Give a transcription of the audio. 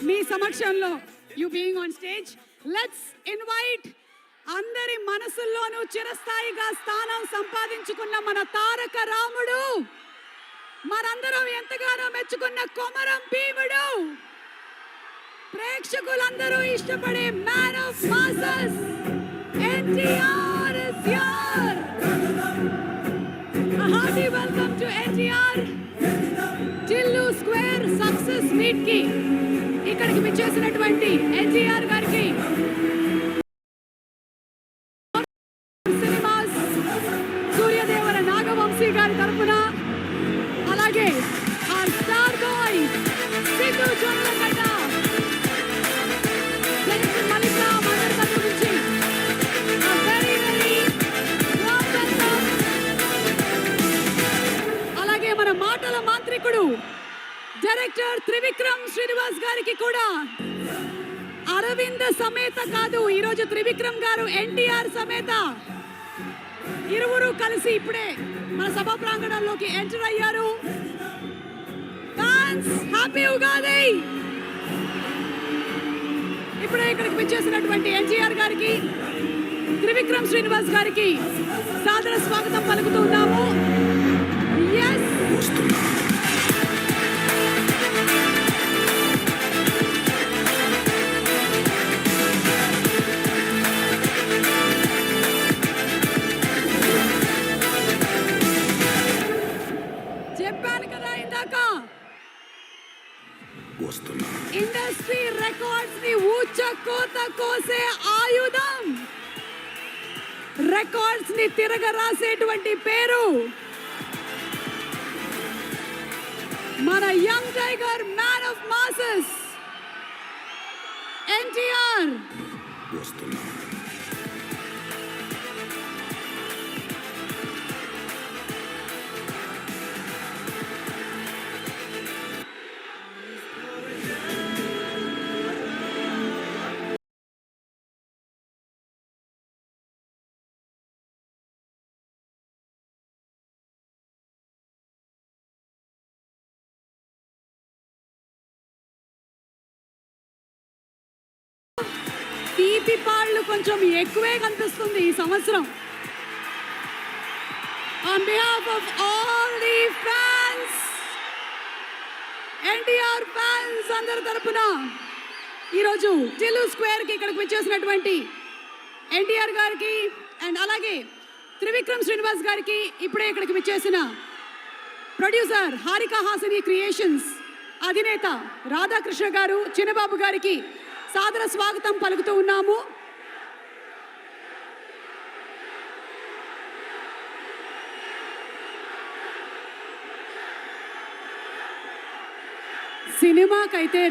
మీ సమక్షంలో you being on stage, let's invite అందరి మనసుల్లోనూ చిరస్థాయిగా స్థానం సంపాదించుకున్న మన తారక రాముడు, మనందరం ఎంతగానో మెచ్చుకున్న కొమరం భీముడు, ప్రేక్షకులందరూ ఇష్టపడే man of masses NTR is here. A hearty welcome to NTR Tillu square success meet కి ఇక్కడికి విచ్చేసినటువంటి ఎన్టీఆర్ గారికి సినిమాస్ సూర్యదేవర నాగవంశీ గారి తరపున, అలాగే ఆ స్టార్ బాయ్ సిద్ధు జొన్నలగడ్డ మల్లికా మందర్ తరపు నుంచి వెరీ వెరీ వెల్కమ్. అలాగే మన మాటల మాంత్రికుడు డైరెక్టర్ త్రివిక్రమ్ శ్రీనివాస్ గారికి కూడా అరవింద సమేత కాదు, ఈరోజు త్రివిక్రమ్ గారు ఎన్టీఆర్ సమేత ఇరువురు కలిసి ఇప్పుడే మన సభా ప్రాంగణంలోకి ఎంటర్ అయ్యారు. Fans happy Ugadi. ఇప్పుడే ఇక్కడికి విచ్చేసినటువంటి ఎన్టీఆర్ గారికి, త్రివిక్రమ్ శ్రీనివాస్ గారికి సాదర స్వాగతం పలుకుతున్నాము. చెప్పాను కదా ఇందాక, ఇండస్ట్రీ రికార్డ్స్ ని ఊచ కోత కోసే ఆయుధం, రికార్డ్స్ ని తిరగ రాసేటువంటి పేరు మన young tiger man of masses NTR. తీపి పాళ్ళు కొంచెం ఎక్కువే కనిపిస్తుంది ఈ సంవత్సరం. On behalf of all the fans, NTR fans అందరి తరపున ఈరోజు టిల్లు స్క్వేర్ కి ఇక్కడికి వచ్చేసినటువంటి ఎన్టీఆర్ గారికి అండ్ అలాగే త్రివిక్రమ్ శ్రీనివాస్ గారికి, ఇప్పుడే ఇక్కడికి వచ్చేసిన ప్రొడ్యూసర్ హారిక హాసిని క్రియేషన్స్ అధినేత రాధాకృష్ణ గారు, చిన్నబాబు గారికి సాదర స్వాగతం పలుకుతూ ఉన్నాము. సినిమాకైతే